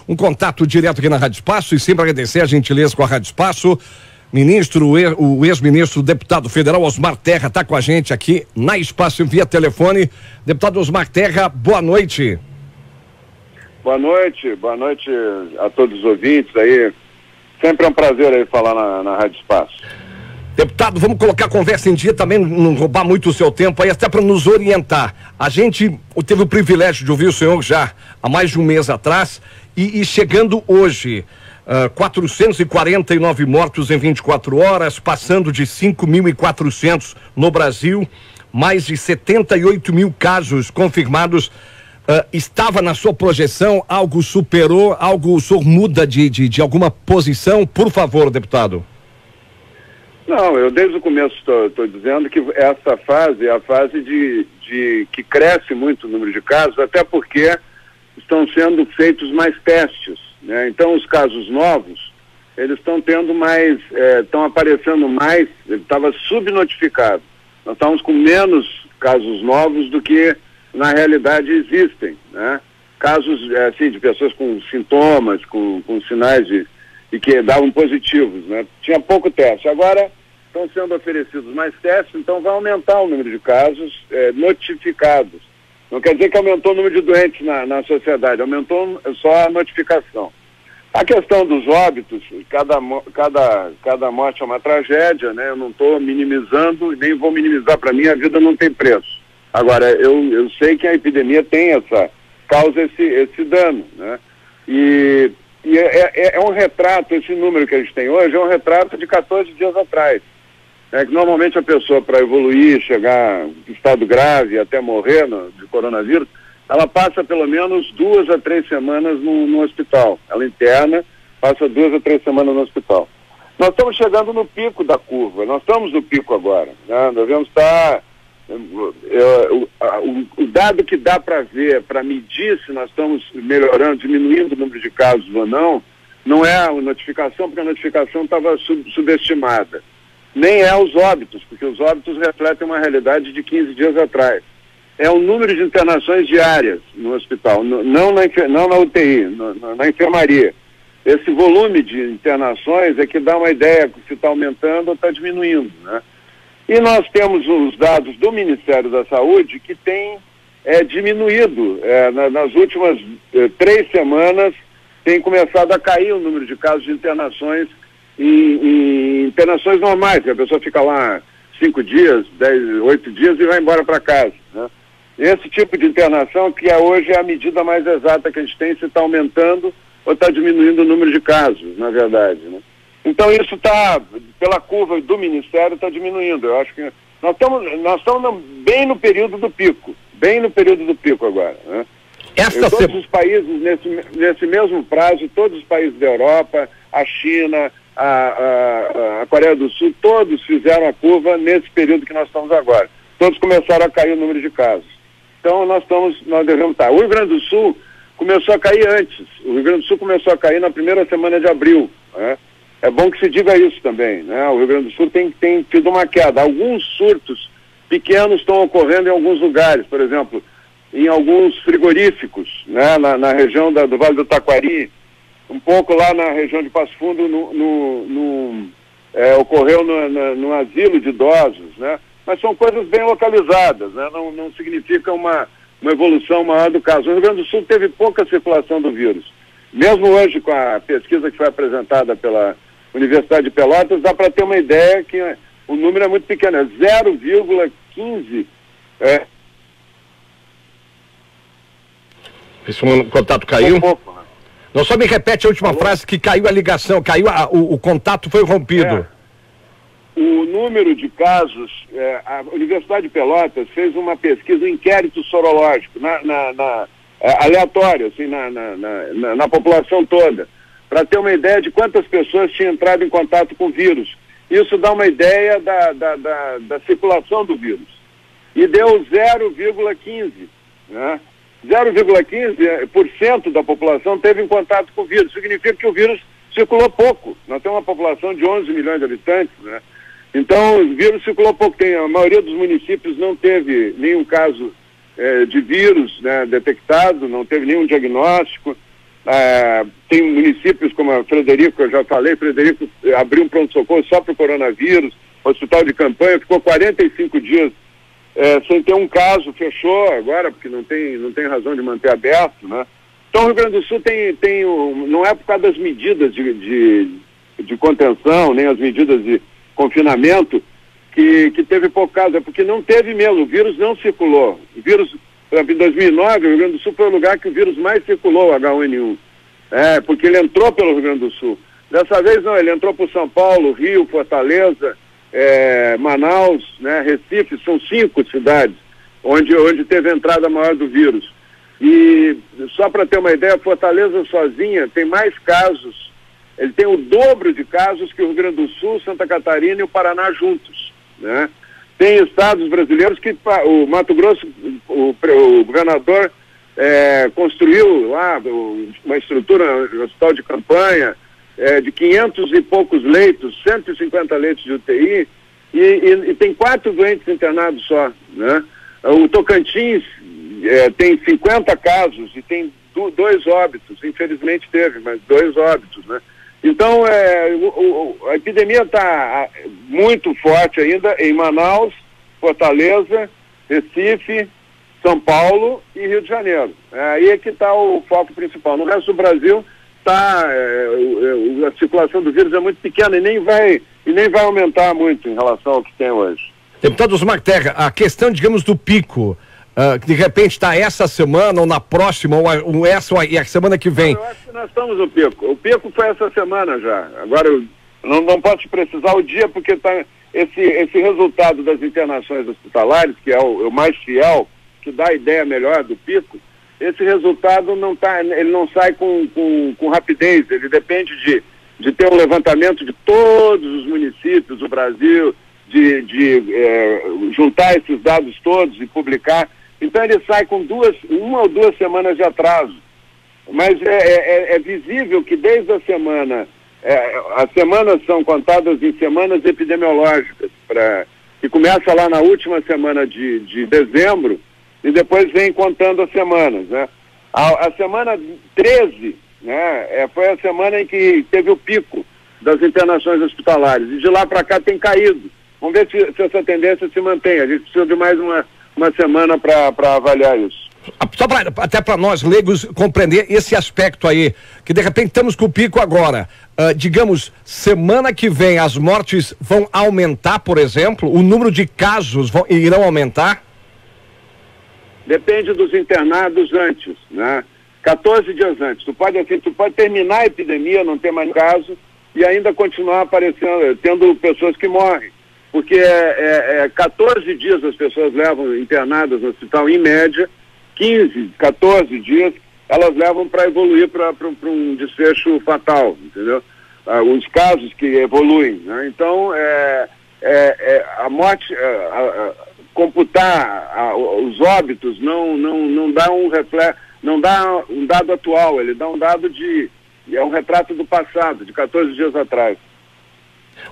um contato direto aqui na Rádio Espaço e sempre agradecer a gentileza com a Rádio Espaço. O ex-ministro, deputado federal Osmar Terra está com a gente aqui na Espaço via telefone. Deputado Osmar Terra, boa noite. Boa noite a todos os ouvintes aí. Sempre é um prazer aí falar na Rádio Espaço. Deputado, vamos colocar a conversa em dia também, não roubar muito o seu tempo aí, até para nos orientar. A gente teve o privilégio de ouvir o senhor já há mais de um mês atrás e chegando hoje, 449 mortos em 24 horas, passando de 5.400 no Brasil, mais de 78 mil casos confirmados. Estava na sua projeção, algo superou, algo o senhor muda de alguma posição? Por favor, deputado. Não, eu desde o começo estou dizendo que essa fase é a fase de que cresce muito o número de casos, até porque estão sendo feitos mais testes, né? Então os casos novos, eles estão tendo mais, estão aparecendo mais, estava subnotificado. Nós estamos com menos casos novos do que na realidade existem, né? Casos assim, de pessoas com sintomas, com sinais e que davam positivos, né? Tinha pouco teste. Agora estão sendo oferecidos mais testes, então vai aumentar o número de casos notificados. Não quer dizer que aumentou o número de doentes na sociedade, aumentou só a notificação. A questão dos óbitos, cada morte é uma tragédia, né? Eu não estou minimizando, nem vou minimizar. Para mim a vida não tem preço. Agora, eu sei que a epidemia causa esse dano, né? E é um retrato, esse número que a gente tem hoje é um retrato de 14 dias atrás. Que normalmente a pessoa, para evoluir, chegar em estado grave, até morrer de coronavírus, ela passa pelo menos 2 a 3 semanas no hospital. Ela interna, passa 2 a 3 semanas no hospital. Nós estamos chegando no pico da curva, nós estamos no pico agora, né? Nós devemos estar... O dado que dá para ver, para medir se nós estamos melhorando, diminuindo o número de casos ou não é a notificação, porque a notificação estava subestimada. Nem é os óbitos, porque os óbitos refletem uma realidade de 15 dias atrás. É o número de internações diárias no hospital, não na UTI, na enfermaria. Esse volume de internações é que dá uma ideia se está aumentando ou está diminuindo, né? E nós temos os dados do Ministério da Saúde que tem diminuído. Nas últimas 3 semanas tem começado a cair o número de casos de internações em internações normais, que a pessoa fica lá 5 dias, 8 dias e vai embora para casa, né? Esse tipo de internação que hoje é a medida mais exata que a gente tem, se está aumentando ou está diminuindo o número de casos, na verdade, né? Então isso está, pela curva do Ministério, está diminuindo. Eu acho que nós estamos bem no período do pico agora, né? Todos os países, nesse mesmo prazo, todos os países da Europa, a China, a Coreia do Sul, todos fizeram a curva nesse período que nós estamos agora. Todos começaram a cair o número de casos. Então nós devemos estar. O Rio Grande do Sul começou a cair antes. O Rio Grande do Sul começou a cair na primeira semana de abril, né? É bom que se diga isso também, né? O Rio Grande do Sul tem tido uma queda. Alguns surtos pequenos estão ocorrendo em alguns lugares, por exemplo, em alguns frigoríficos, né? Na região do Vale do Taquari, um pouco lá na região de Passo Fundo, ocorreu no asilo de idosos, né? Mas são coisas bem localizadas, né? Não significa uma evolução maior do caso. O Rio Grande do Sul teve pouca circulação do vírus. Mesmo hoje, com a pesquisa que foi apresentada pela Universidade de Pelotas, dá para ter uma ideia que o número é muito pequeno, é 0,15. Esse contato caiu? Um pouco, né? Não, só me repete a última frase, que caiu a ligação, o contato foi rompido. O número de casos, a Universidade de Pelotas fez uma pesquisa, um inquérito sorológico, aleatório, assim, na população toda, para ter uma ideia de quantas pessoas tinham entrado em contato com o vírus. Isso dá uma ideia da circulação do vírus. E deu 0,15, né? 0,15% da população teve em contato com o vírus. Significa que o vírus circulou pouco. Nós temos uma população de 11 milhões de habitantes, né? Então, o vírus circulou pouco. A maioria dos municípios não teve nenhum caso de vírus, né, detectado, não teve nenhum diagnóstico. Tem municípios como a Frederico, eu já falei, Frederico abriu um pronto-socorro só para o coronavírus, o hospital de campanha ficou 45 dias sem ter um caso, fechou agora, porque não tem razão de manter aberto, né? Então o Rio Grande do Sul não é por causa das medidas de contenção, nem as medidas de confinamento, que teve pouco caso, é porque não teve mesmo, o vírus não circulou. O vírus, em 2009, o Rio Grande do Sul foi o lugar que o vírus mais circulou, o H1N1. Porque ele entrou pelo Rio Grande do Sul. Dessa vez não, ele entrou por São Paulo, Rio, Fortaleza, Manaus, né, Recife, são 5 cidades onde teve a entrada maior do vírus. E só para ter uma ideia, Fortaleza sozinha tem mais casos, ele tem o dobro de casos que o Rio Grande do Sul, Santa Catarina e o Paraná juntos, né? Tem estados brasileiros que o Mato Grosso, o governador construiu lá uma estrutura, um hospital de campanha, de 500 e poucos leitos, 150 leitos de UTI, e tem 4 doentes internados só, né? O Tocantins tem 50 casos e tem 2 óbitos, infelizmente teve, mas 2 óbitos, né? Então, a epidemia está muito forte ainda em Manaus, Fortaleza, Recife, São Paulo e Rio de Janeiro. Aí é que está o foco principal. No resto do Brasil, a circulação do vírus é muito pequena e nem vai aumentar muito em relação ao que tem hoje. Deputado Osmar Terra, a questão, digamos, do pico, que de repente está essa semana ou na próxima, ou essa e a semana que vem. Eu acho que nós estamos no pico. O pico foi essa semana já. Agora, eu não posso precisar o dia, porque tá esse resultado das internações hospitalares, que é o mais fiel, que dá a ideia melhor do pico, esse resultado ele não sai com rapidez, ele depende de ter um levantamento de todos os municípios do Brasil, de juntar esses dados todos e publicar. Então ele sai com 1 ou 2 semanas de atraso. Mas é visível que desde a semana, as semanas são contadas em semanas epidemiológicas, que começa lá na última semana de dezembro e depois vem contando as semanas, né? A semana 13, né, foi a semana em que teve o pico das internações hospitalares, e de lá para cá tem caído. Vamos ver se essa tendência se mantém. A gente precisa de mais uma semana para avaliar isso. Só até para nós leigos compreender esse aspecto aí, que de repente estamos com o pico agora. Digamos, semana que vem as mortes vão aumentar, por exemplo? O número de casos irão aumentar? Depende dos internados antes, né? 14 dias antes. Tu pode terminar a epidemia, não ter mais caso, e ainda continuar aparecendo, tendo pessoas que morrem. Porque 14 dias as pessoas levam internadas no hospital, em média, 15, 14 dias, elas levam para evoluir para um desfecho fatal, entendeu? Os casos que evoluem, né? Então, a morte, computar os óbitos não dá não dá um dado atual, ele dá um dado é um retrato do passado, de 14 dias atrás.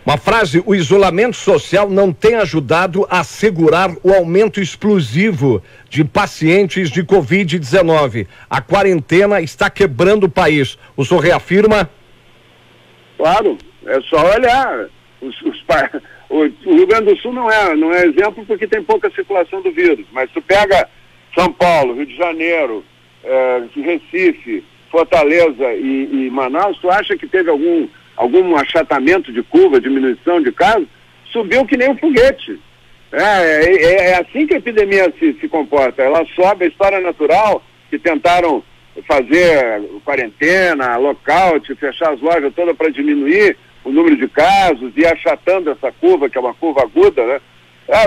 Uma frase: o isolamento social não tem ajudado a segurar o aumento explosivo de pacientes de Covid-19. A quarentena está quebrando o país. O senhor reafirma? Claro, é só olhar. O Rio Grande do Sul não é exemplo porque tem pouca circulação do vírus, mas tu pega São Paulo, Rio de Janeiro, Recife, Fortaleza e Manaus, tu acha que teve algum achatamento de curva, diminuição de casos? Subiu que nem um foguete. É assim que a epidemia se comporta. Ela sobe, a história natural, que tentaram fazer quarentena, lockout, fechar as lojas todas para diminuir o número de casos e achatando essa curva, que é uma curva aguda, né?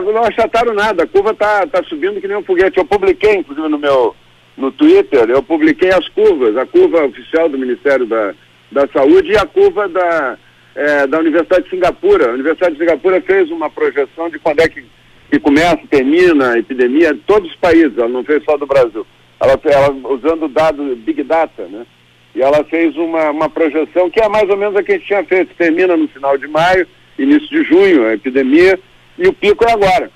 Não achataram nada, a curva tá subindo que nem um foguete. Eu publiquei, inclusive, no Twitter, eu publiquei as curvas, a curva oficial do Ministério da Saúde e a curva da Universidade de Singapura. A Universidade de Singapura fez uma projeção de quando é que começa, termina a epidemia de todos os países, ela não fez só do Brasil. Ela usando dado Big Data, né? E ela fez uma projeção que é mais ou menos a que a gente tinha feito. Termina no final de maio, início de junho, a epidemia, e o pico é agora.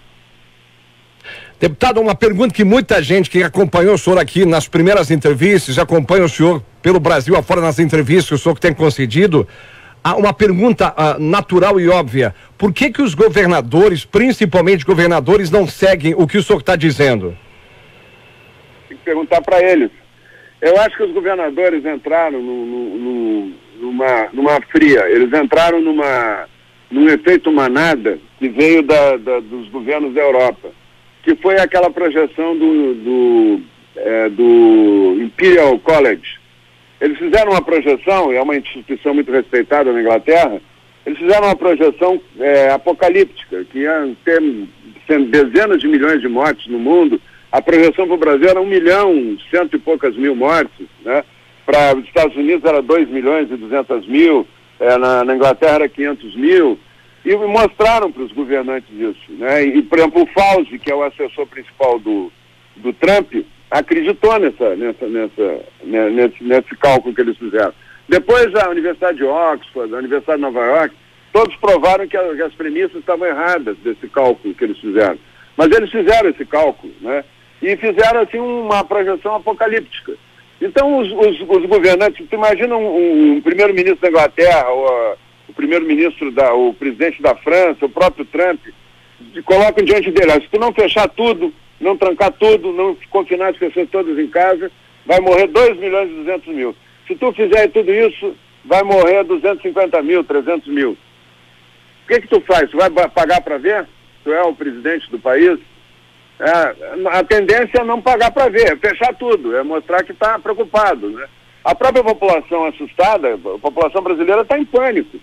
Deputado, uma pergunta que muita gente que acompanhou o senhor aqui nas primeiras entrevistas, acompanha o senhor pelo Brasil afora nas entrevistas que o senhor tem concedido, uma pergunta natural e óbvia: por que os governadores, principalmente governadores, não seguem o que o senhor está dizendo? Tem que perguntar para eles. Eu acho que os governadores entraram numa fria, eles entraram num efeito manada que veio dos governos da Europa, que foi aquela projeção do Imperial College. Eles fizeram uma projeção, é uma instituição muito respeitada na Inglaterra, eles fizeram uma projeção apocalíptica, que ia ter dezenas de milhões de mortes no mundo. A projeção para o Brasil era 1 milhão, 100 e poucas mil mortes, né? Para os Estados Unidos era 2 milhões e 200 mil, na Inglaterra era 500 mil, e mostraram para os governantes isso, né? E, por exemplo, o Fauci, que é o assessor principal do Trump, acreditou nesse cálculo que eles fizeram. Depois a Universidade de Oxford, a Universidade de Nova York, todos provaram que as premissas estavam erradas desse cálculo que eles fizeram. Mas eles fizeram esse cálculo, né? E fizeram assim uma projeção apocalíptica. Então os governantes, tu imagina um primeiro-ministro da Inglaterra, ou o primeiro-ministro, o presidente da França, o próprio Trump, colocam diante dele: se tu não fechar tudo, não trancar tudo, não confinar as pessoas todas em casa, vai morrer 2 milhões e 200 mil. Se tu fizer tudo isso, vai morrer 250 mil, 300 mil. O que tu faz? Tu vai pagar para ver? Tu é o presidente do país? A tendência é não pagar para ver, é fechar tudo, é mostrar que está preocupado, né? A própria população assustada, a população brasileira está em pânico.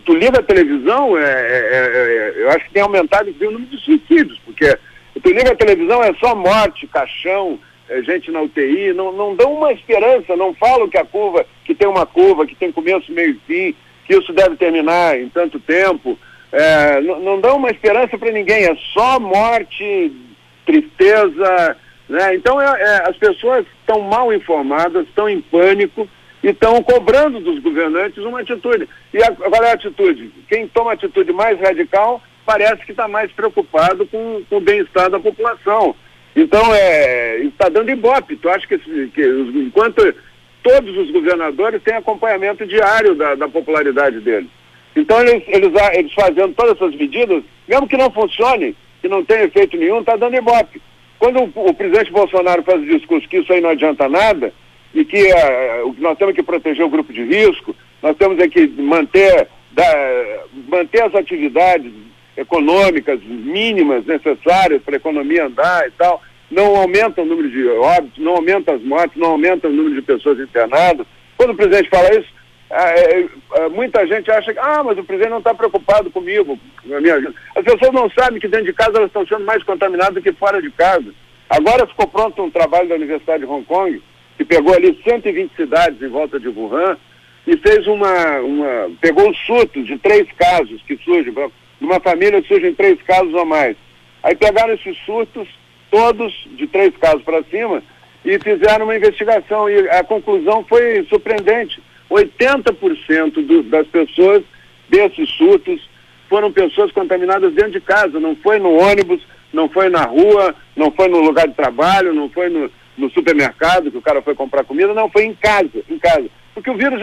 Tu liga a televisão, eu acho que tem aumentado o número de suicídios, porque tu liga a televisão, é só morte, caixão, gente na UTI, não dão uma esperança, não falam que tem uma curva, que tem começo, meio e fim, que isso deve terminar em tanto tempo, não dão uma esperança para ninguém, é só morte, tristeza, né? Então as pessoas estão mal informadas, estão em pânico e estão cobrando dos governantes uma atitude. E qual é a atitude? Quem toma a atitude mais radical parece que está mais preocupado com o bem-estar da população. Então, está dando ibope. Tu acha que enquanto todos os governadores têm acompanhamento diário da popularidade deles. Então, eles fazendo todas essas medidas, mesmo que não funcione, que não tenha efeito nenhum, está dando ibope. Quando o presidente Bolsonaro faz o discurso que isso aí não adianta nada, e que nós temos que proteger o grupo de risco, nós temos que manter as atividades econômicas mínimas necessárias para a economia andar e tal, não aumenta o número de óbitos, não aumenta as mortes, não aumenta o número de pessoas internadas. Quando o presidente fala isso, muita gente acha que, mas o presidente não está preocupado comigo, As pessoas não sabem que dentro de casa elas estão sendo mais contaminadas do que fora de casa. Agora ficou pronto um trabalho da Universidade de Hong Kong, que pegou ali 120 cidades em volta de Wuhan, e fez pegou os surtos de 3 casos que surgem, numa família surgem 3 casos ou mais. Aí pegaram esses surtos, todos de 3 casos para cima, e fizeram uma investigação, e a conclusão foi surpreendente. 80% das pessoas desses surtos foram pessoas contaminadas dentro de casa, não foi no ônibus, não foi na rua, não foi no lugar de trabalho, não foi no supermercado que o cara foi comprar comida, não, foi em casa. Porque o vírus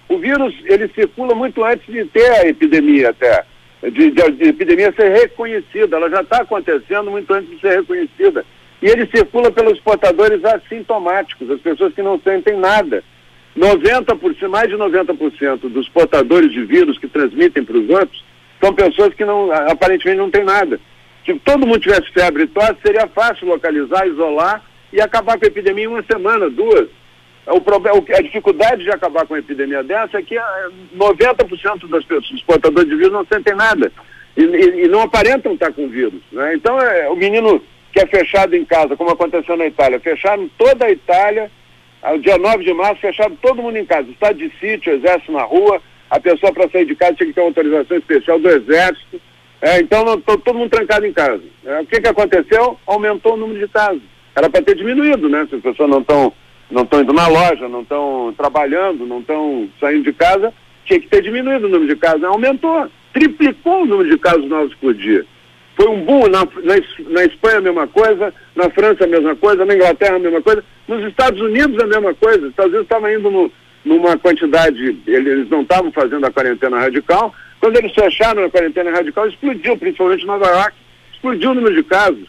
o vírus ele circula muito antes de ter a epidemia até, de epidemia ser reconhecida, ela já está acontecendo muito antes de ser reconhecida. E ele circula pelos portadores assintomáticos, as pessoas que não sentem nada. 90%, mais de 90% dos portadores de vírus que transmitem para os outros são pessoas que aparentemente não têm nada. Se todo mundo tivesse febre e tosse, seria fácil localizar, isolar e acabar com a epidemia em 1 semana, 2. A dificuldade de acabar com a epidemia dessa é que 90% das pessoas, dos portadores de vírus, não sentem nada e não aparentam estar com vírus, né? Então, o menino que é fechado em casa, como aconteceu na Itália, fecharam toda a Itália, dia 9 de março, fecharam todo mundo em casa, estado de sítio, exército na rua, a pessoa para sair de casa tinha que ter uma autorização especial do exército, então todo mundo trancado em casa. O que aconteceu? Aumentou o número de casos. Era para ter diminuído, né? Se as pessoas não estão indo na loja, não estão trabalhando, não estão saindo de casa, tinha que ter diminuído o número de casos. Aumentou, triplicou o número de casos novos por dia. Foi um boom na Espanha a mesma coisa, na França a mesma coisa, na Inglaterra a mesma coisa, nos Estados Unidos a mesma coisa. Os Estados Unidos estavam indo numa quantidade, eles não estavam fazendo a quarentena radical. Quando eles fecharam a quarentena radical, explodiu, principalmente em Nova York, explodiu o número de casos.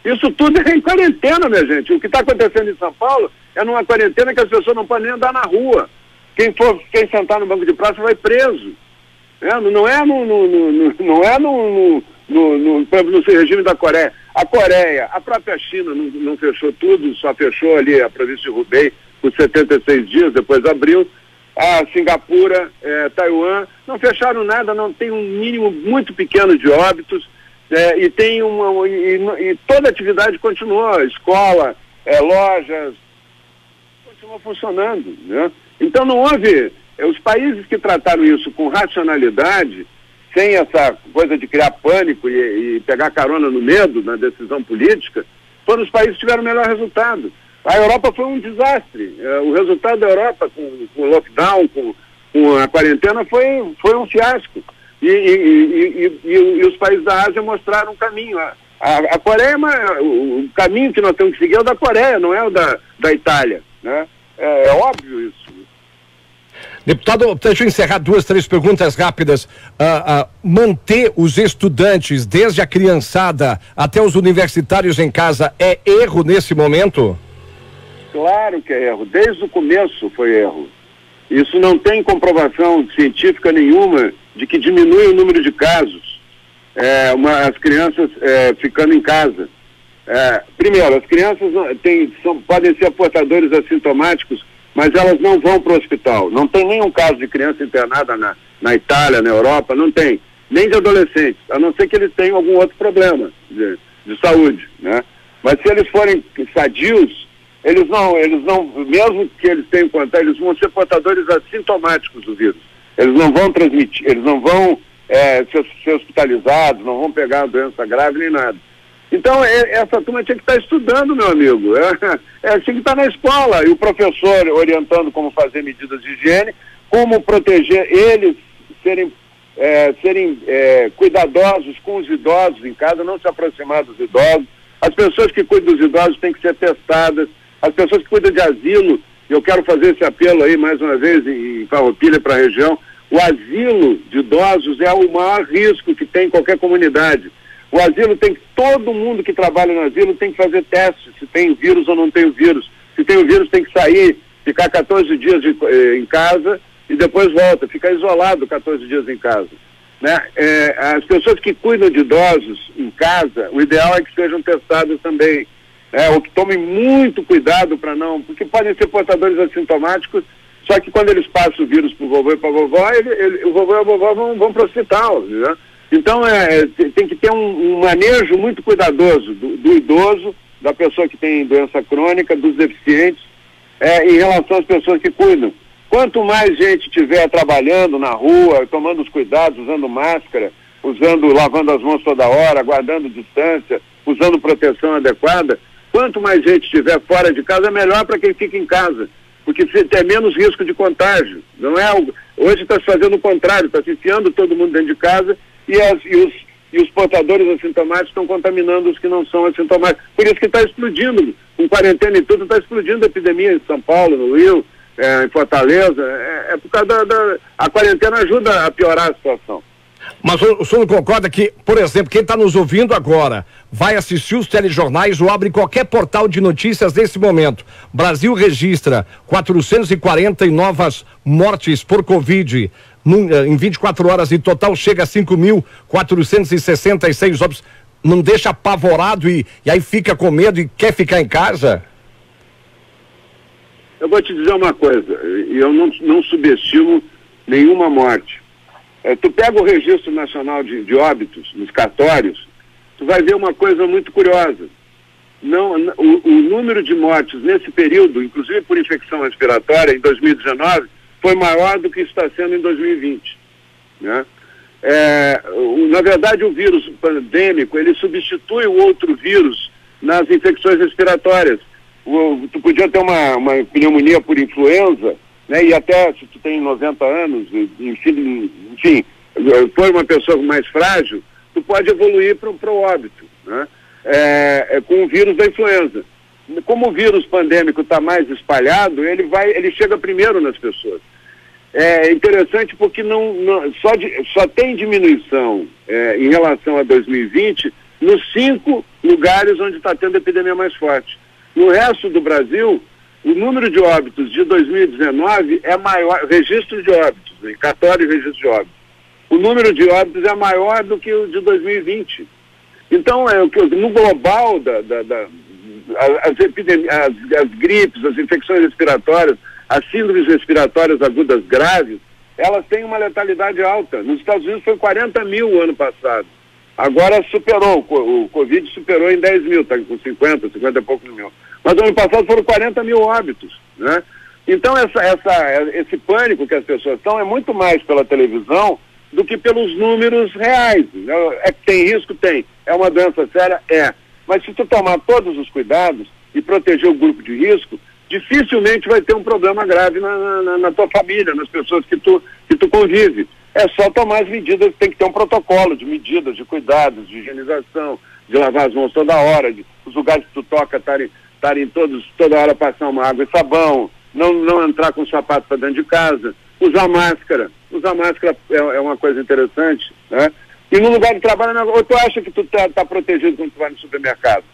Isso tudo é em quarentena, minha gente. O que está acontecendo em São Paulo é numa quarentena que as pessoas não podem nem andar na rua. Quem sentar no banco de praça vai preso. Não é no regime da Coreia. A Coreia, a própria China não fechou tudo, só fechou ali a província de Hubei por 76 dias, depois abriu. A Singapura, Taiwan, não fecharam nada, não tem um mínimo muito pequeno de óbitos, e tem e toda a atividade continuou, escola, lojas, continua funcionando, né? Então não houve, os países que trataram isso com racionalidade, sem essa coisa de criar pânico e pegar carona no medo, na decisão política, foram os países que tiveram o melhor resultado. A Europa foi um desastre. O resultado da Europa com o lockdown, com a quarentena, foi um fiasco. E os países da Ásia mostraram um caminho. A Coreia, o caminho que nós temos que seguir é o da Coreia, não é o da Itália, né? É óbvio isso. Deputado, deixa eu encerrar 2, 3 perguntas rápidas. Manter os estudantes, desde a criançada até os universitários em casa, é erro nesse momento? Claro que é erro. Desde o começo foi erro. Isso não tem comprovação científica nenhuma de que diminui o número de casos. As crianças ficando em casa. Primeiro, as crianças podem ser portadores assintomáticos, mas elas não vão para o hospital. Não tem nenhum caso de criança internada na Itália, na Europa, não tem. Nem de adolescentes, a não ser que eles tenham algum outro problema de saúde, né? Mas se eles forem sadios, eles não, mesmo que eles tenham contato, eles vão ser portadores assintomáticos do vírus. Eles não vão transmitir, eles não vão ser hospitalizados, não vão pegar doença grave nem nada. Então, essa turma tinha que estar estudando, meu amigo. Tinha que estar na escola, e o professor orientando como fazer medidas de higiene, como proteger eles, serem cuidadosos com os idosos em casa, não se aproximar dos idosos. As pessoas que cuidam dos idosos têm que ser testadas. As pessoas que cuidam de asilo, eu quero fazer esse apelo aí mais uma vez em Farroupilha para a região, o asilo de idosos é o maior risco que tem em qualquer comunidade. O asilo todo mundo que trabalha no asilo tem que fazer teste, se tem vírus ou não tem o vírus. Se tem o vírus tem que sair, ficar 14 dias em casa e depois volta, ficar isolado 14 dias em casa. Né? As pessoas que cuidam de idosos em casa, o ideal é que sejam testadas também. Ou que tomem muito cuidado porque podem ser portadores assintomáticos, só que quando eles passam o vírus para o vovô e para a vovó, o vovô e a vovó vão para o hospital, né? Então, tem que ter um manejo muito cuidadoso do idoso, da pessoa que tem doença crônica, dos deficientes, em relação às pessoas que cuidam. Quanto mais gente estiver trabalhando na rua, tomando os cuidados, usando máscara, lavando as mãos toda hora, guardando distância, usando proteção adequada, quanto mais gente estiver fora de casa, é melhor para quem fica em casa, porque tem menos risco de contágio. Hoje está se fazendo o contrário, está se enfiando todo mundo dentro de casa e os portadores assintomáticos estão contaminando os que não são assintomáticos. Por isso que está explodindo, com quarentena e tudo, está explodindo a epidemia em São Paulo, no Rio, em Fortaleza. Por causa a quarentena ajuda a piorar a situação. Mas o senhor não concorda que, por exemplo, quem está nos ouvindo agora vai assistir os telejornais ou abre qualquer portal de notícias nesse momento? Brasil registra 440 novas mortes por Covid em 24 horas, e total chega a 5.466 óbitos. Não deixa apavorado e aí fica com medo e quer ficar em casa? Eu vou te dizer uma coisa, eu não subestimo nenhuma morte. Tu pega o Registro Nacional de Óbitos nos cartórios, tu vai ver uma coisa muito curiosa. O número de mortes nesse período, inclusive por infecção respiratória, em 2019, foi maior do que está sendo em 2020. Né? Na verdade, o vírus pandêmico, ele substitui o outro vírus nas infecções respiratórias. Tu podia ter uma pneumonia por influenza, né? E até se tu tem 90 anos, enfim, foi uma pessoa mais frágil, tu pode evoluir para o óbito, né? Com o vírus da influenza. Como o vírus pandêmico está mais espalhado, ele chega primeiro nas pessoas. É interessante porque só tem diminuição em relação a 2020 nos 5 lugares onde está tendo epidemia mais forte. No resto do Brasil, o número de óbitos de 2019 é maior, registro de óbitos, em cartório de registro de óbitos. O número de óbitos é maior do que o de 2020. Então, no global as gripes, as infecções respiratórias, as síndromes respiratórias agudas graves, elas têm uma letalidade alta. Nos Estados Unidos foi 40 mil ano passado. Agora superou, o Covid superou em 10 mil, está com 50 e poucos mil. Mas ano passado foram 40 mil óbitos, né? Então esse pânico que as pessoas estão é muito mais pela televisão do que pelos números reais. É que tem risco? Tem. É uma doença séria? É. Mas se tu tomar todos os cuidados e proteger o grupo de risco, dificilmente vai ter um problema grave na tua família, nas pessoas que tu convive. É só tomar as medidas, tem que ter um protocolo de medidas, de cuidados, de higienização, de lavar as mãos toda hora, os lugares que tu toca estarem toda hora passar uma água e sabão, não entrar com sapato para dentro de casa, usar máscara. Usar máscara é uma coisa interessante, né? E no lugar de trabalho, ou tu acha que tu tá protegido quando tu vai no supermercado?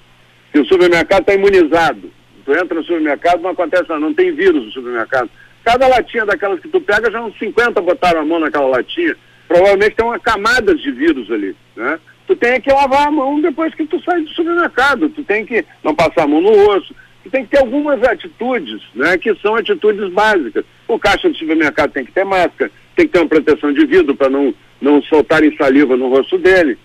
Se o supermercado está imunizado, tu entra no supermercado, não acontece nada, não tem vírus no supermercado. Cada latinha daquelas que tu pega, já uns 50 botaram a mão naquela latinha, provavelmente tem uma camada de vírus ali, né? Tu tem que lavar a mão depois que tu sai do supermercado, tu tem que não passar a mão no rosto, tu tem que ter algumas atitudes, né, que são atitudes básicas. O caixa do supermercado tem que ter máscara, tem que ter uma proteção de vidro para não soltarem saliva no rosto dele.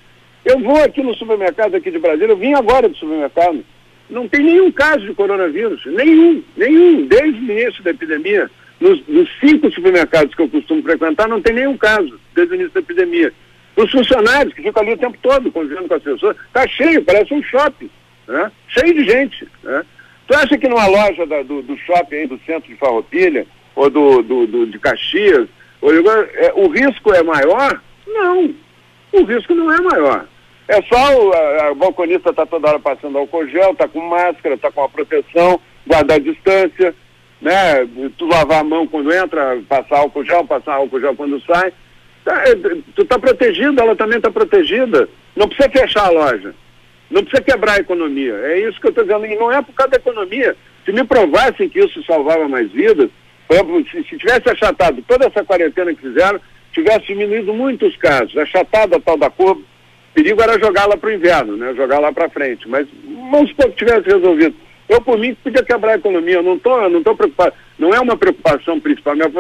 Eu vou aqui no supermercado aqui de Brasília, eu vim agora do supermercado, não tem nenhum caso de coronavírus, nenhum, desde o início da epidemia. Nos 5 supermercados que eu costumo frequentar, não tem nenhum caso, desde o início da epidemia. Os funcionários que ficam ali o tempo todo convivendo com as pessoas, está cheio, parece um shopping, né? Cheio de gente, né? Tu acha que numa loja do shopping aí, do centro de Farroupilha, ou de Caxias, o risco é maior? Não, o risco não é maior. É só a balconista tá toda hora passando álcool gel, tá com máscara, tá com a proteção, guardar a distância, né? Tu lavar a mão quando entra, passar álcool gel quando sai. Tu tá protegido, ela também tá protegida. Não precisa fechar a loja. Não precisa quebrar a economia. É isso que eu estou dizendo. E não é por causa da economia. Se me provassem que isso salvava mais vidas, por exemplo, se tivesse achatado toda essa quarentena que fizeram, tivesse diminuído muitos casos, achatado a tal da curva, o perigo era jogá-la para o inverno, né? Jogar lá para frente. Mas vamos supor que tivesse resolvido. Eu, por mim, podia quebrar a economia. Eu não tô preocupado. Não é uma preocupação principal. Minha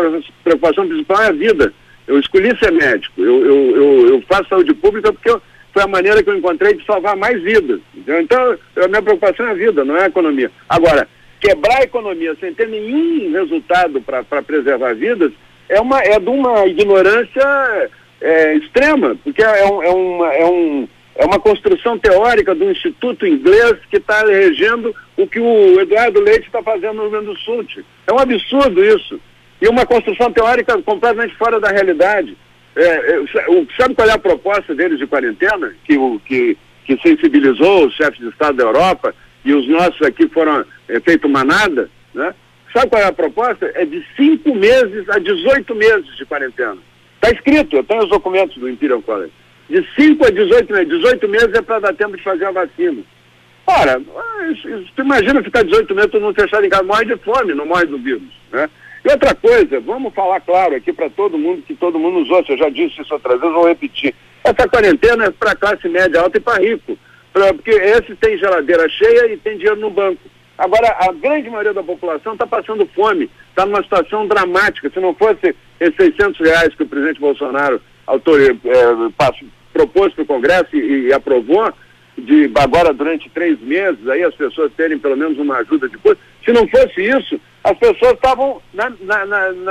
preocupação principal é a vida. Eu escolhi ser médico. Eu faço saúde pública porque foi a maneira que eu encontrei de salvar mais vidas. Entendeu? Então, a minha preocupação é a vida, não é a economia. Agora, quebrar a economia sem ter nenhum resultado para preservar vidas é de uma ignorância extrema, porque é uma construção teórica do Instituto Inglês que está regendo o que o Eduardo Leite está fazendo no Rio Grande do Sul. É um absurdo isso. E uma construção teórica completamente fora da realidade. Sabe qual é a proposta deles de quarentena? Que sensibilizou os chefes de Estado da Europa e os nossos aqui foram feito manada, né? Sabe qual é a proposta? É de 5 meses a 18 meses de quarentena. Está escrito, eu tenho os documentos do Imperial College. De 5 a 18 meses. 18 meses é para dar tempo de fazer a vacina. Ora, tu imagina ficar 18 meses, tu não fechado em casa, morre de fome, não morre do vírus, né? E outra coisa, vamos falar claro aqui para todo mundo, que todo mundo nos ouça, eu já disse isso outras vezes, vou repetir. Essa quarentena é para classe média alta e para rico, porque esse tem geladeira cheia e tem dinheiro no banco. Agora, a grande maioria da população está passando fome, está numa situação dramática. Se não fosse esses R$600 que o presidente Bolsonaro propôs para o Congresso e aprovou, agora durante 3 meses, aí as pessoas terem pelo menos uma ajuda de custo, se não fosse isso, as pessoas estavam na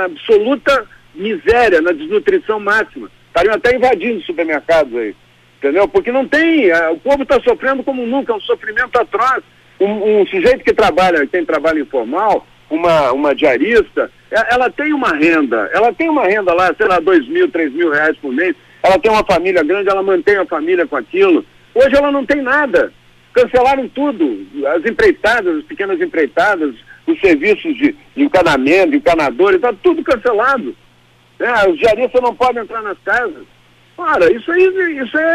absoluta miséria, na desnutrição máxima. Estariam até invadindo supermercados aí, entendeu? Porque não tem, o povo está sofrendo como nunca, é um sofrimento atroz. Um sujeito que tem trabalho informal, uma diarista, ela tem uma renda lá, sei lá, R$2.000, R$3.000 por mês. ela tem uma família grande, ela mantém a família com aquilo. Hoje ela não tem nada. Cancelaram tudo. As empreitadas, as pequenas empreitadas, os serviços de encanamento, encanadores, está tudo cancelado. Os diaristas não podem entrar nas casas. Ora, isso aí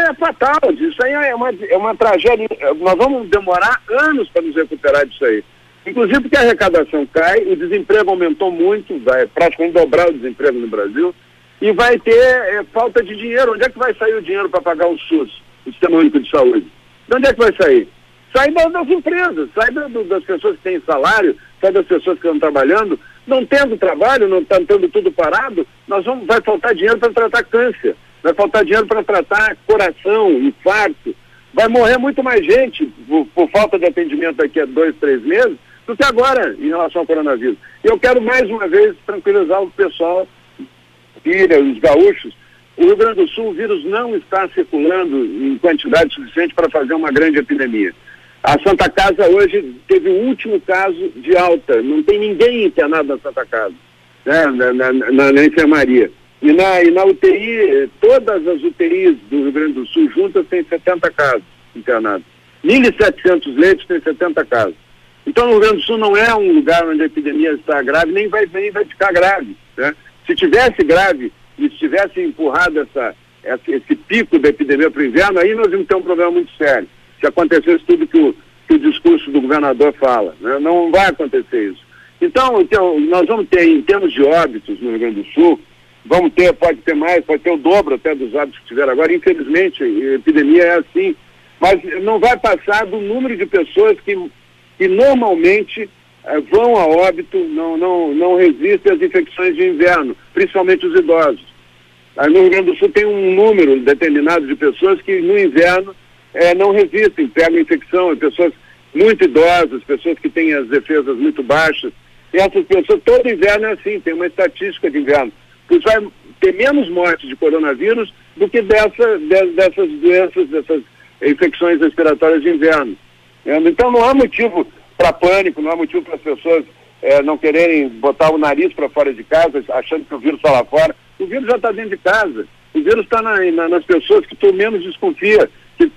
é fatal, isso aí é uma tragédia. Nós vamos demorar anos para nos recuperar disso aí. Inclusive porque a arrecadação cai, o desemprego aumentou muito, vai praticamente dobrar o desemprego no Brasil, e vai ter falta de dinheiro. Onde é que vai sair o dinheiro para pagar o SUS, o Sistema Único de Saúde? De onde é que vai sair? Sai das empresas, sai das pessoas que têm salário, sai das pessoas que estão trabalhando. Não tendo trabalho, não está tendo tudo parado, vai faltar dinheiro para tratar câncer, vai faltar dinheiro para tratar coração, infarto. Vai morrer muito mais gente por falta de atendimento daqui a 2, 3 meses do que agora em relação ao coronavírus. E eu quero mais uma vez tranquilizar o pessoal, os gaúchos. O Rio Grande do Sul, o vírus não está circulando em quantidade suficiente para fazer uma grande epidemia. A Santa Casa hoje teve o último caso de alta, não tem ninguém internado na Santa Casa, né, na enfermaria. E na UTI, todas as UTIs do Rio Grande do Sul juntas têm 70 casos internados. 1.700 leitos têm 70 casos. Então o Rio Grande do Sul não é um lugar onde a epidemia está grave, nem vai ficar grave, né? Se tivesse grave e se tivesse empurrado esse pico da epidemia para o inverno, aí nós íamos ter um problema muito sério. Se acontecesse tudo que o discurso do governador fala, né? Não vai acontecer isso. Então, nós vamos ter, em termos de óbitos no Rio Grande do Sul, pode ter mais, pode ter o dobro até dos óbitos que tiveram agora. Infelizmente, a epidemia é assim, mas não vai passar do número de pessoas que normalmente vão a óbito, não resistem às infecções de inverno, principalmente os idosos. Aí no Rio Grande do Sul tem um número determinado de pessoas que no inverno não resistem, pegam infecção, pessoas muito idosas, pessoas que têm as defesas muito baixas. E essas pessoas, todo inverno é assim, tem uma estatística de inverno. Pois vai ter menos mortes de coronavírus do que dessas doenças, dessas infecções respiratórias de inverno. Então não há motivo para pânico, não há motivo para as pessoas não quererem botar o nariz para fora de casa, achando que o vírus está lá fora. O vírus já está dentro de casa. O vírus está nas pessoas que tu menos desconfia, que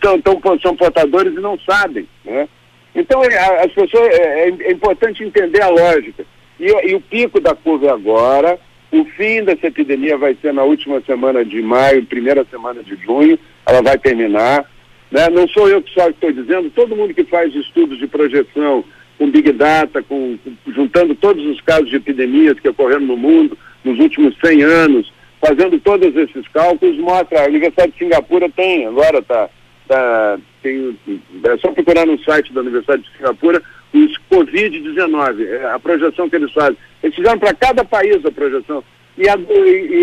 são portadores e não sabem, né? Então as pessoas, é importante entender a lógica. E o pico da curva é agora. O fim dessa epidemia vai ser na última semana de maio, primeira semana de junho, ela vai terminar, né? Não sou eu que só estou dizendo, todo mundo que faz estudos de projeção com Big Data, juntando todos os casos de epidemias que ocorreram no mundo nos últimos 100 anos, fazendo todos esses cálculos, mostra, a Universidade de Singapura tem, agora é só procurar no site da Universidade de Singapura, os Covid-19, a projeção que eles fazem. Eles fizeram para cada país a projeção. E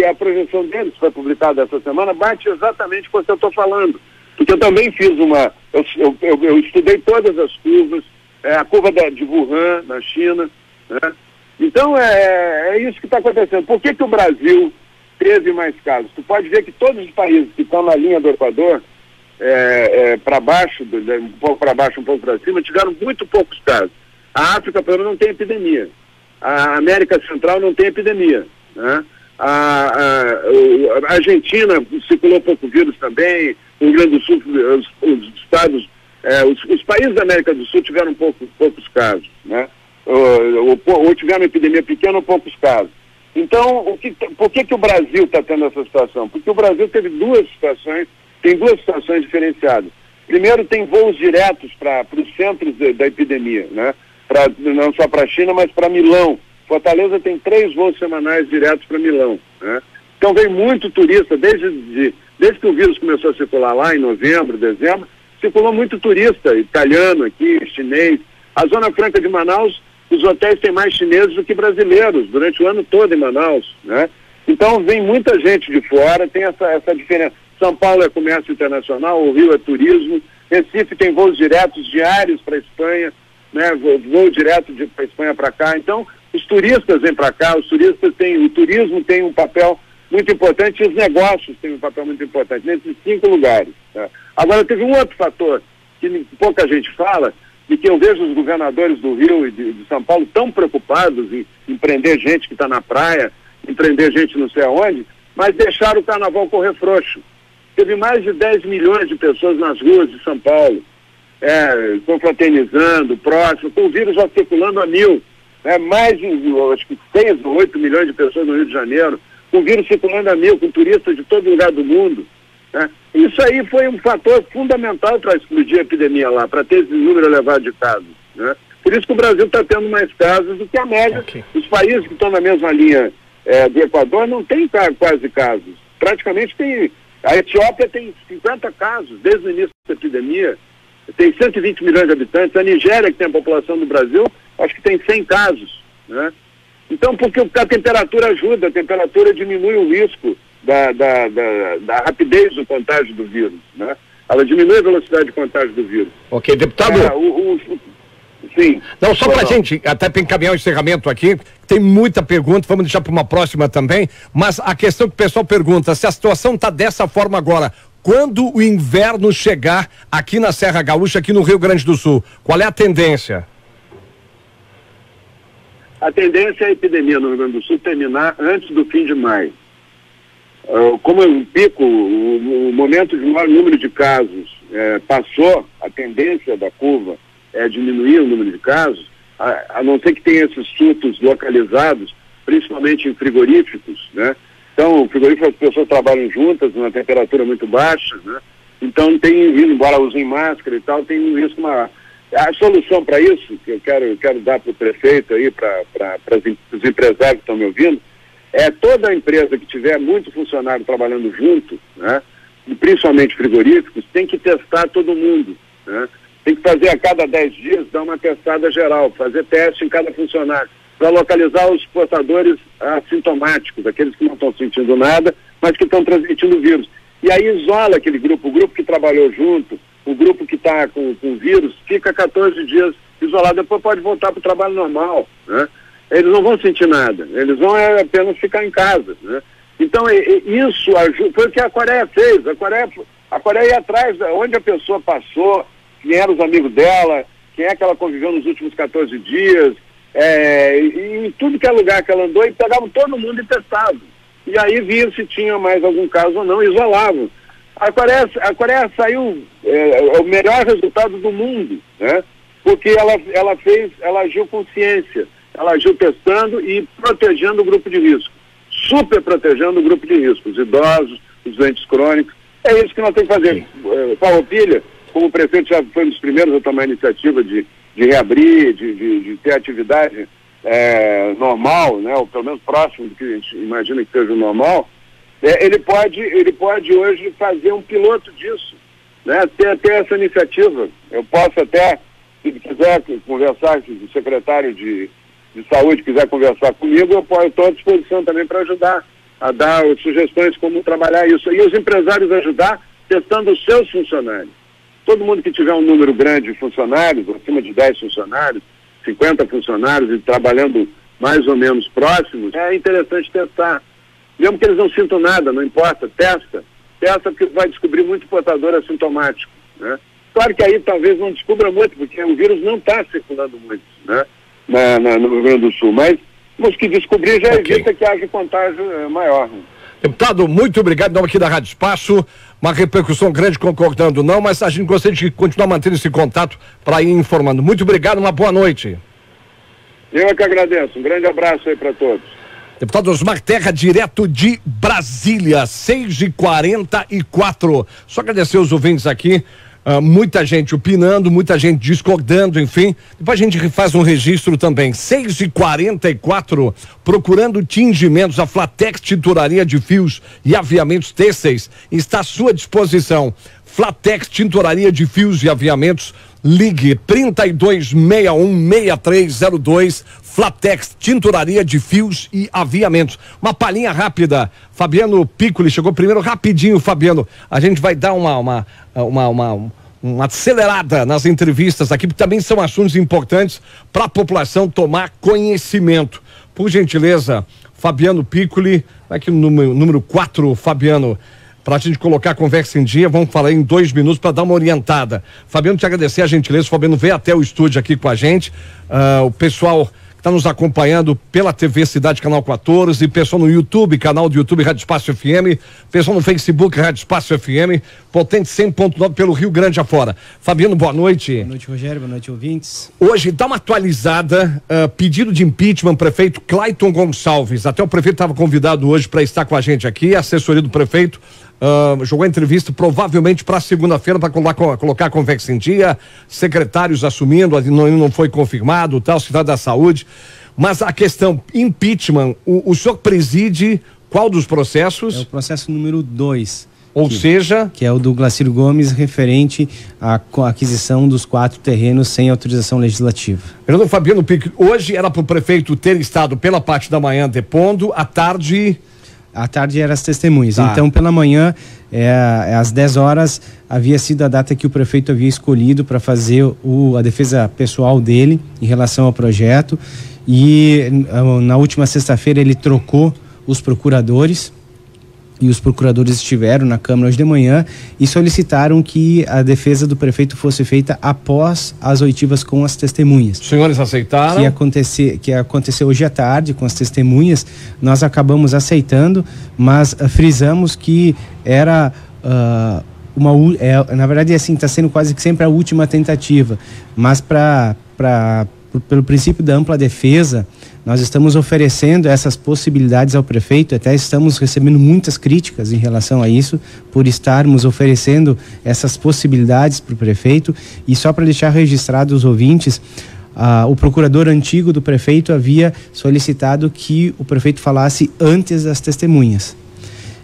a projeção deles, que foi publicada essa semana, bate exatamente com o que eu estou falando. Porque eu também fiz eu estudei todas as curvas, a curva de Wuhan, na China, né? Então é isso que está acontecendo. Por que o Brasil teve mais casos? Tu pode ver que todos os países que estão na linha do Equador, para baixo, um pouco para baixo, um pouco para cima, tiveram muito poucos casos. A África, pelo menos, não tem epidemia. A América Central não tem epidemia, né? A Argentina circulou pouco vírus também, o Rio Grande do Sul, os estados, os países da América do Sul tiveram poucos casos, né? Ou tiveram epidemia pequena ou poucos casos. Então, por que o Brasil está tendo essa situação? Porque o Brasil teve tem duas situações diferenciadas. Primeiro, tem voos diretos para os centros da epidemia, né? Não só para a China, mas para Milão. Fortaleza tem 3 voos semanais diretos para Milão, né? Então vem muito turista, desde que o vírus começou a circular lá em novembro, dezembro, circulou muito turista, italiano aqui, chinês. A Zona Franca de Manaus, os hotéis têm mais chineses do que brasileiros, durante o ano todo em Manaus, né? Então vem muita gente de fora, tem essa diferença. São Paulo é comércio internacional, o Rio é turismo, Recife tem voos diretos diários para a Espanha, né? Voo direto para a Espanha para cá. Então, os turistas vêm para cá, o turismo tem um papel muito importante e os negócios têm um papel muito importante nesses 5 lugares, né? Agora, teve um outro fator que pouca gente fala e que eu vejo os governadores do Rio e de São Paulo tão preocupados em prender gente que está na praia, em prender gente não sei aonde, mas deixaram o carnaval correr frouxo. teve mais de 10 milhões de pessoas nas ruas de São Paulo, confraternizando, próximo, com o vírus já circulando a 1000. Mais de, acho que 6 ou 8 milhões de pessoas no Rio de Janeiro, com o vírus circulando a 1000, com turistas de todo lugar do mundo. Isso aí foi um fator fundamental para explodir a epidemia lá, para ter esse número elevado de casos. Por isso que o Brasil está tendo mais casos do que a média. Os países que estão na mesma linha do Equador não tem quase casos. Praticamente tem. A Etiópia tem 50 casos desde o início da epidemia, tem 120 milhões de habitantes. A Nigéria, que tem a população do Brasil, acho que tem 100 casos. Então, porque a temperatura ajuda, a temperatura diminui o risco da rapidez do contágio do vírus. Ela diminui a velocidade de contágio do vírus. Ok, deputado. Sim. Não, só para a gente até encaminhar o encerramento aqui, tem muita pergunta, vamos deixar para uma próxima também, mas a questão que o pessoal pergunta, se a situação está dessa forma agora, quando o inverno chegar aqui na Serra Gaúcha, aqui no Rio Grande do Sul, qual é a tendência? A tendência é a epidemia no Rio Grande do Sul terminar antes do fim de maio. Como é um pico, o momento de maior número de casos passou, a tendência da curva é diminuir o número de casos, a não ser que tenha esses surtos localizados, principalmente em frigoríficos, Então, o frigorífico, as pessoas trabalham juntas, numa temperatura muito baixa, Então, embora usem máscara e tal, tem um risco maior. A solução para isso, que eu quero dar para o prefeito aí, para os empresários que estão me ouvindo, é toda empresa que tiver muito funcionário trabalhando junto, e principalmente frigoríficos, tem que testar todo mundo, Tem que fazer a cada 10 dias, dar uma testada geral, fazer teste em cada funcionário, para localizar os portadores assintomáticos, aqueles que não estão sentindo nada, mas que estão transmitindo o vírus. E aí isola aquele grupo, o grupo que trabalhou junto, o grupo que está com o vírus, fica 14 dias isolado, depois pode voltar para o trabalho normal, Eles não vão sentir nada, eles vão apenas ficar em casa, Então isso ajuda, foi o que a Coreia fez, a Coreia ia atrás de onde a pessoa passou, quem eram os amigos dela, quem é que ela conviveu nos últimos 14 dias, e em tudo que é lugar que ela andou, e pegavam todo mundo e testavam. E aí viam se tinha mais algum caso ou não, isolavam. A Coreia saiu o melhor resultado do mundo, porque ela agiu com ciência, ela agiu testando e protegendo o grupo de risco, super protegendo o grupo de risco, os idosos, os doentes crônicos. É isso que nós temos que fazer. Farroupilha, como o prefeito já foi um dos primeiros a tomar a iniciativa de reabrir, de ter atividade normal, ou pelo menos próximo do que a gente imagina que seja o normal, ele pode hoje fazer um piloto disso, ter essa iniciativa. Eu posso até, se quiser conversar, se o secretário de saúde quiser conversar comigo, eu estou à disposição também para ajudar, a dar sugestões como trabalhar isso. E os empresários ajudar testando os seus funcionários. Todo mundo que tiver um número grande de funcionários, acima de 10 funcionários, 50 funcionários e trabalhando mais ou menos próximos, é interessante testar. Mesmo que eles não sintam nada, não importa, testa porque vai descobrir muito portador assintomático, Claro que aí talvez não descubra muito, porque o vírus não está circulando muito, no Rio Grande do Sul, mas os que descobrir já evita que haja contágio maior. Deputado, muito obrigado, em nome aqui da Rádio Espaço, uma repercussão grande, concordando não, mas a gente gostaria de continuar mantendo esse contato para ir informando. Muito obrigado, uma boa noite. Eu é que agradeço, um grande abraço aí para todos. Deputado Osmar Terra, direto de Brasília, 6h44. Só agradecer os ouvintes aqui, muita gente opinando, muita gente discordando, enfim. Depois a gente faz um registro também. 6h44, procurando tingimentos, a Flatex Tinturaria de Fios e Aviamentos Têxteis está à sua disposição. Flatex Tinturaria de Fios e Aviamentos, ligue 3261-6302, Flatex Tinturaria de Fios e Aviamentos. Uma palhinha rápida, Fabiano Piccoli chegou primeiro, rapidinho, Fabiano, a gente vai dar uma acelerada nas entrevistas aqui, porque também são assuntos importantes para a população tomar conhecimento. Por gentileza, Fabiano Piccoli, aqui no número 4, Fabiano, para a gente colocar a conversa em dia, vamos falar em 2 minutos para dar uma orientada. Fabiano, te agradecer a gentileza, o Fabiano veio até o estúdio aqui com a gente, o pessoal que está nos acompanhando pela TV Cidade Canal 14, pessoal no YouTube, canal do YouTube Rádio Espaço FM, pessoal no Facebook Rádio Espaço FM, potente 100.9 pelo Rio Grande afora. Fabiano, boa noite. Boa noite, Rogério, boa noite, ouvintes. Hoje dá uma atualizada, pedido de impeachment, prefeito Clayton Gonçalves. Até o prefeito estava convidado hoje para estar com a gente aqui, a assessoria do prefeito jogou a entrevista provavelmente para segunda-feira para colocar a conversa em dia, secretários assumindo, não foi confirmado, tal, Secretário da Saúde, mas a questão impeachment, o senhor preside qual dos processos? É o processo número 2. Ou seja... Que é o do Glaciro Gomes, referente à aquisição dos 4 terrenos sem autorização legislativa. Vereador Fabiano Pique, hoje era para o prefeito ter estado pela parte da manhã depondo, à tarde... À tarde eram as testemunhas. Tá. Então, pela manhã, às 10 horas, havia sido a data que o prefeito havia escolhido para fazer a defesa pessoal dele em relação ao projeto. E na última sexta-feira ele trocou os procuradores. E os procuradores estiveram na Câmara hoje de manhã e solicitaram que a defesa do prefeito fosse feita após as oitivas com as testemunhas. Os senhores aceitaram? Que aconteceu hoje à tarde com as testemunhas, nós acabamos aceitando, mas frisamos que era na verdade assim, está sendo quase que sempre a última tentativa, mas pelo princípio da ampla defesa, nós estamos oferecendo essas possibilidades ao prefeito, até estamos recebendo muitas críticas em relação a isso, por estarmos oferecendo essas possibilidades para o prefeito. E só para deixar registrado os ouvintes, o procurador antigo do prefeito havia solicitado que o prefeito falasse antes das testemunhas.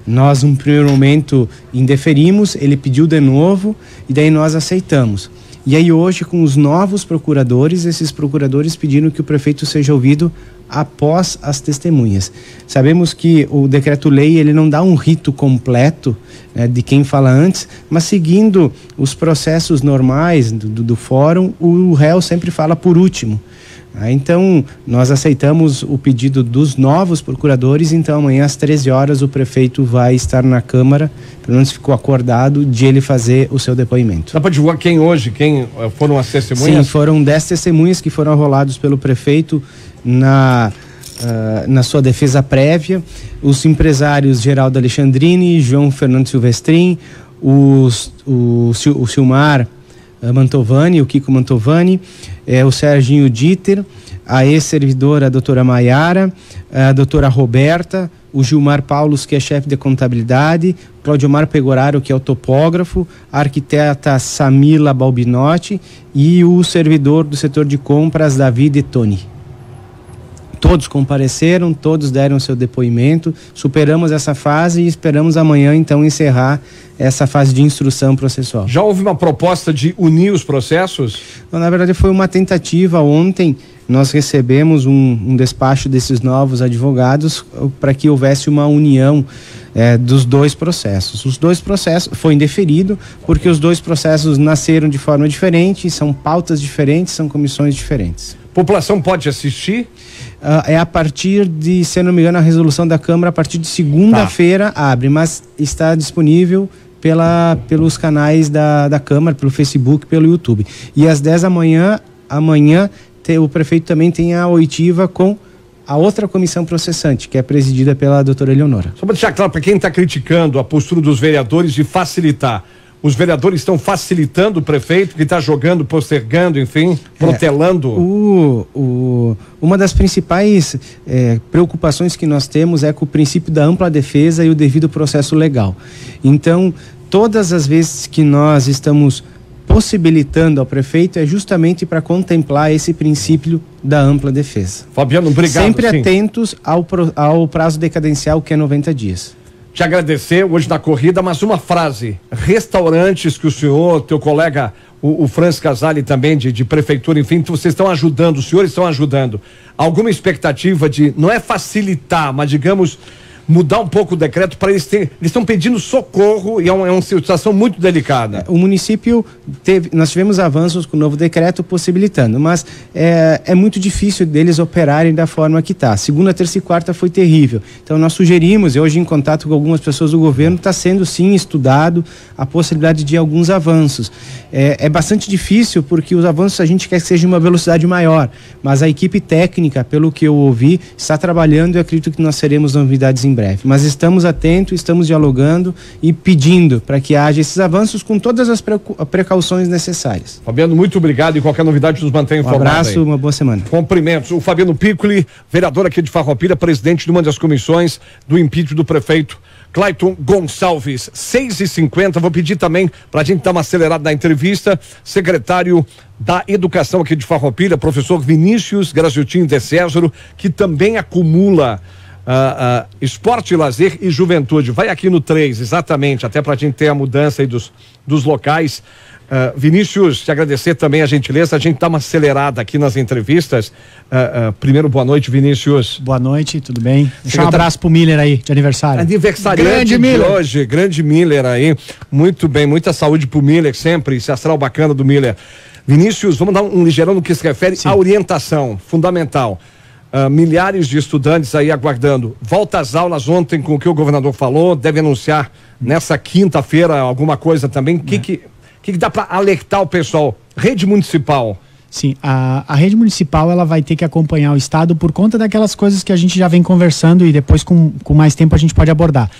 Nós, num primeiro momento, indeferimos, ele pediu de novo e daí nós aceitamos. E aí hoje, com os novos procuradores, esses procuradores pediram que o prefeito seja ouvido após as testemunhas. Sabemos que o decreto-lei ele não dá um rito completo, né, de quem fala antes, mas seguindo os processos normais do fórum, o réu sempre fala por último. Então, nós aceitamos o pedido dos novos procuradores, então amanhã às 13 horas o prefeito vai estar na Câmara, pelo menos ficou acordado de ele fazer o seu depoimento. Dá para divulgar quem foram as testemunhas? Sim, foram 10 testemunhas que foram arrolados pelo prefeito na sua defesa prévia, os empresários Geraldo Alexandrini, João Fernando Silvestrin, o Silmar Mantovani, o Kiko Mantovani, o Serginho Dieter, a ex-servidora a doutora Maiara, a doutora Roberta, o Gilmar Paulos, que é chefe de contabilidade, Claudiomar Pegoraro, que é o topógrafo, a arquiteta Samila Balbinotti e o servidor do setor de compras, David Toni. Todos compareceram, todos deram seu depoimento, superamos essa fase e esperamos amanhã então encerrar essa fase de instrução processual. Já houve uma proposta de unir os processos? Não, na verdade foi uma tentativa. Ontem nós recebemos um despacho desses novos advogados para que houvesse uma união dos dois processos. Os dois processos foi indeferido porque os dois processos nasceram de forma diferente, são pautas diferentes, são comissões diferentes. População pode assistir? É a partir de, se eu não me engano, a resolução da Câmara, a partir de segunda-feira abre, mas está disponível pelos canais da Câmara, pelo Facebook, pelo YouTube. E às 10 da manhã, o prefeito também tem a oitiva com a outra comissão processante, que é presidida pela doutora Eleonora. Só para deixar claro para quem está criticando a postura dos vereadores de facilitar, os vereadores estão facilitando o prefeito que está jogando, postergando, enfim, protelando? Uma das principais preocupações que nós temos é com o princípio da ampla defesa e o devido processo legal. Então, todas as vezes que nós estamos possibilitando ao prefeito é justamente para contemplar esse princípio da ampla defesa. Fabiano, obrigado. Sempre atentos ao prazo decadencial, que é 90 dias. Te agradecer hoje na corrida, mas uma frase: restaurantes que o senhor, teu colega, o Franz Casale também de prefeitura, enfim, vocês estão ajudando, os senhores estão ajudando. Alguma expectativa de, não é facilitar, mas digamos, mudar um pouco o decreto para eles estão pedindo socorro e é uma situação muito delicada. O município nós tivemos avanços com o novo decreto possibilitando, mas é muito difícil deles operarem da forma que está. Segunda, terça e quarta foi terrível. Então nós sugerimos, hoje em contato com algumas pessoas do governo, está sendo sim estudado a possibilidade de alguns avanços. É bastante difícil porque os avanços a gente quer que seja de uma velocidade maior, mas a equipe técnica, pelo que eu ouvi, está trabalhando e acredito que nós teremos novidades em breve. Mas estamos atentos, estamos dialogando e pedindo para que haja esses avanços com todas as precauções necessárias. Fabiano, muito obrigado e qualquer novidade nos mantém informados. Um abraço, uma boa semana. Cumprimentos. O Fabiano Piccoli, vereador aqui de Farroupilha, presidente de uma das comissões do impeachment do prefeito Clayton Gonçalves, 6h50. Vou pedir também para a gente dar uma acelerada na entrevista, secretário da Educação aqui de Farroupilha, professor Vinícius Graziotin de Césaro, que também acumula esporte, lazer e juventude. Vai aqui no 3, exatamente, até para a gente ter a mudança aí dos locais. Vinícius, te agradecer também a gentileza, a gente dá uma acelerada aqui nas entrevistas. Primeiro, boa noite, Vinícius. Boa noite, tudo bem? Deixa um abraço pro Miller aí, de aniversário. Aniversariante de hoje, grande Miller aí, muito bem, muita saúde pro Miller sempre, esse astral bacana do Miller. Vinícius, vamos dar um ligeirão no que se refere à orientação, fundamental. Milhares de estudantes aí aguardando. Volta às aulas ontem com o que o governador falou, deve anunciar nessa quinta-feira alguma coisa também. O que dá para alertar o pessoal? Rede municipal. Sim, a rede municipal ela vai ter que acompanhar o estado por conta daquelas coisas que a gente já vem conversando e depois com mais tempo a gente pode abordar.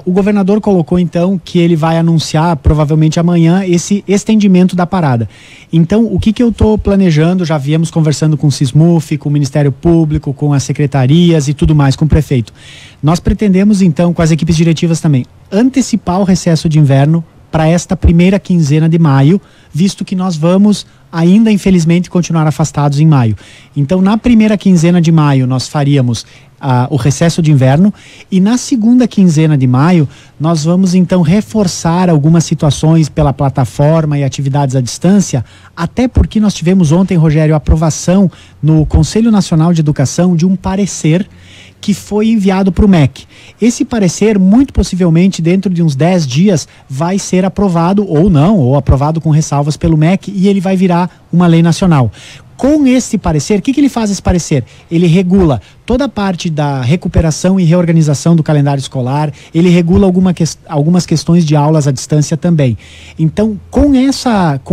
O governador colocou então que ele vai anunciar provavelmente amanhã esse estendimento da parada. Então o que eu estou planejando, já viemos conversando com o Sismuf, com o Ministério Público, com as secretarias e tudo mais, com o prefeito. Nós pretendemos então, com as equipes diretivas também, antecipar o recesso de inverno para esta primeira quinzena de maio, visto que nós vamos ainda infelizmente continuar afastados em maio. Então na primeira quinzena de maio nós faríamos o recesso de inverno e na segunda quinzena de maio nós vamos então reforçar algumas situações pela plataforma e atividades à distância, até porque nós tivemos ontem, Rogério, a aprovação no Conselho Nacional de Educação de um parecer que foi enviado para o MEC. Esse parecer, muito possivelmente, dentro de uns 10 dias, vai ser aprovado ou não, ou aprovado com ressalvas pelo MEC e ele vai virar uma lei nacional. Com esse parecer, o que ele faz esse parecer? Ele regula toda a parte da recuperação e reorganização do calendário escolar, ele regula algumas questões de aulas à distância também. Então, com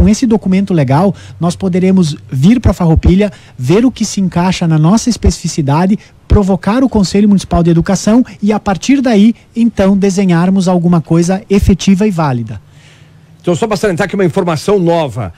esse documento legal, nós poderemos vir para Farroupilha, ver o que se encaixa na nossa especificidade, provocar o Conselho Municipal de Educação e, a partir daí, então, desenharmos alguma coisa efetiva e válida. Então, só para salientar aqui uma informação nova.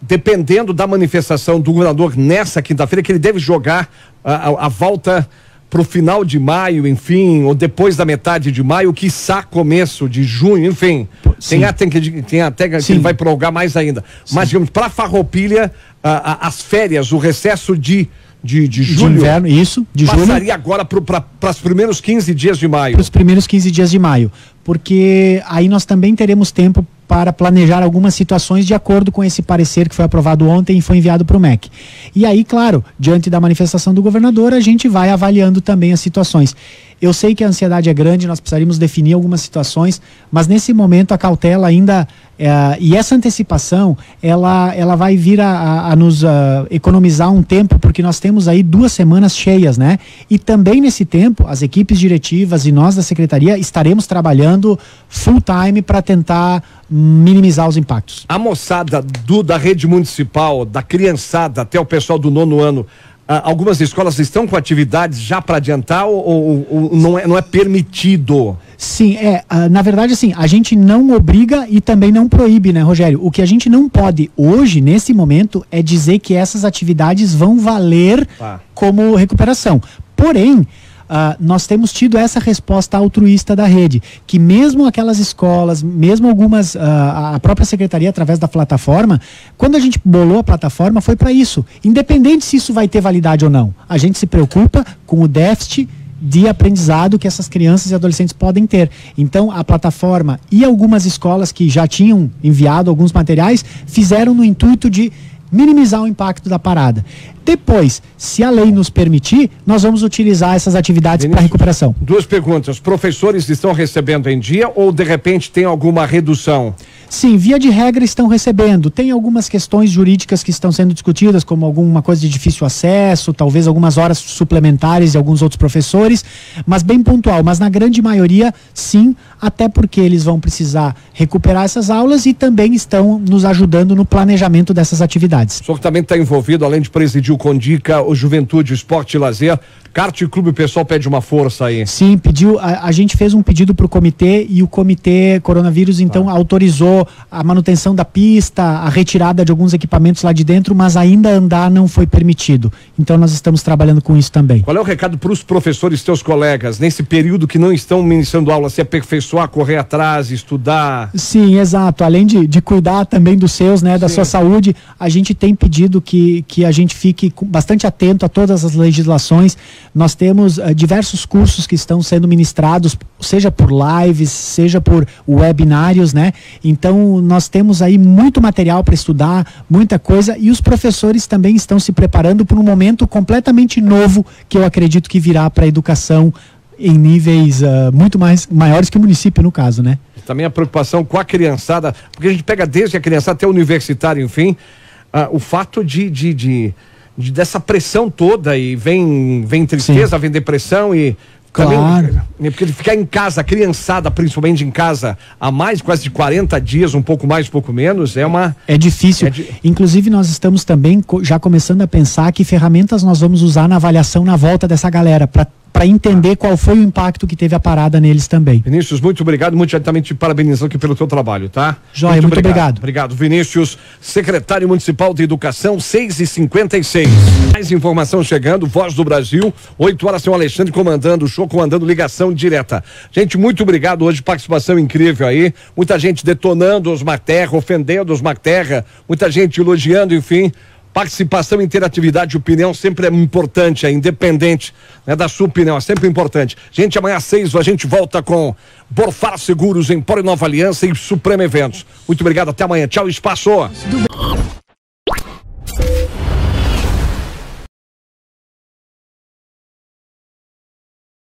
Dependendo da manifestação do governador nessa quinta-feira, que ele deve jogar a volta para o final de maio, enfim, ou depois da metade de maio, quiçá começo de junho, enfim. Tem até que ele vai prorrogar mais ainda. Sim. Mas, digamos, para Farroupilha, as férias, o recesso de julho, de inverno, isso, de passaria julho, agora para os primeiros 15 dias de maio. Para os primeiros 15 dias de maio, porque aí nós também teremos tempo para planejar algumas situações de acordo com esse parecer que foi aprovado ontem e foi enviado para o MEC. E aí, claro, diante da manifestação do governador, a gente vai avaliando também as situações. Eu sei que a ansiedade é grande, nós precisaríamos definir algumas situações, mas nesse momento a cautela ainda, e essa antecipação, ela vai vir a nos economizar um tempo, porque nós temos aí 2 semanas cheias, né? E também nesse tempo, as equipes diretivas e nós da Secretaria estaremos trabalhando full time para tentar minimizar os impactos. A moçada da rede municipal, da criançada até o pessoal do 9º ano, algumas escolas estão com atividades já para adiantar ou não é permitido? Sim, na verdade assim, a gente não obriga e também não proíbe, né, Rogério? O que a gente não pode hoje, nesse momento, é dizer que essas atividades vão valer como recuperação. Porém, nós temos tido essa resposta altruísta da rede, que mesmo aquelas escolas, mesmo algumas, a própria secretaria através da plataforma, quando a gente bolou a plataforma foi para isso, independente se isso vai ter validade ou não. A gente se preocupa com o déficit de aprendizado que essas crianças e adolescentes podem ter. Então a plataforma e algumas escolas que já tinham enviado alguns materiais fizeram no intuito de minimizar o impacto da parada. Depois, se a lei nos permitir, nós vamos utilizar essas atividades para recuperação. 2 perguntas. Professores estão recebendo em dia ou de repente tem alguma redução? Sim, via de regra estão recebendo. Tem algumas questões jurídicas que estão sendo discutidas, como alguma coisa de difícil acesso, talvez algumas horas suplementares de alguns outros professores, mas bem pontual. Mas na grande maioria, sim, até porque eles vão precisar recuperar essas aulas e também estão nos ajudando no planejamento dessas atividades. O senhor também está envolvido, além de presidir o Condica, o Juventude, Esporte e Lazer, kart e clube, o pessoal pede uma força aí. Sim, pediu, a gente fez um pedido para o comitê e o comitê coronavírus então autorizou a manutenção da pista, a retirada de alguns equipamentos lá de dentro, mas ainda andar não foi permitido. Então nós estamos trabalhando com isso também. Qual é o recado para os professores, teus colegas, nesse período que não estão ministrando aula, se aperfeiçoar, correr atrás, estudar? Sim, exato. Além de cuidar também dos seus, né, da sua saúde, a gente tem pedido que a gente fique bastante atento a todas as legislações. Nós temos diversos cursos que estão sendo ministrados, seja por lives, seja por webinários, né? Então nós temos aí muito material para estudar, muita coisa, e os professores também estão se preparando para um momento completamente novo que eu acredito que virá para a educação em níveis muito maiores que o município, no caso, né? Também a preocupação com a criançada, porque a gente pega desde a criançada até o universitário, enfim, o fato dessa pressão toda, e vem tristeza, vem depressão e claro. Também, porque ficar em casa, criançada, principalmente em casa, há mais quase de 40 dias, um pouco mais, um pouco menos, é difícil. Inclusive nós estamos também já começando a pensar que ferramentas nós vamos usar na avaliação na volta dessa galera, para entender qual foi o impacto que teve a parada neles também. Vinícius, muito obrigado, muito diretamente te parabenizando aqui pelo teu trabalho, tá? Joia, muito obrigado. Obrigado, Vinícius, secretário municipal de educação, 6h56. Mais informação chegando, Voz do Brasil, 8 horas, tem o Alexandre comandando o show, comandando ligação direta. Gente, muito obrigado hoje, participação incrível aí, muita gente detonando os Macterra, ofendendo os Macterra, muita gente elogiando, enfim. Participação, interatividade, opinião sempre é importante, é independente, né, da sua opinião, é sempre importante. Gente, amanhã às 6 a gente volta com Borfar Seguros, Empório Nova Aliança e Suprema Eventos. Muito obrigado, até amanhã. Tchau, espaço.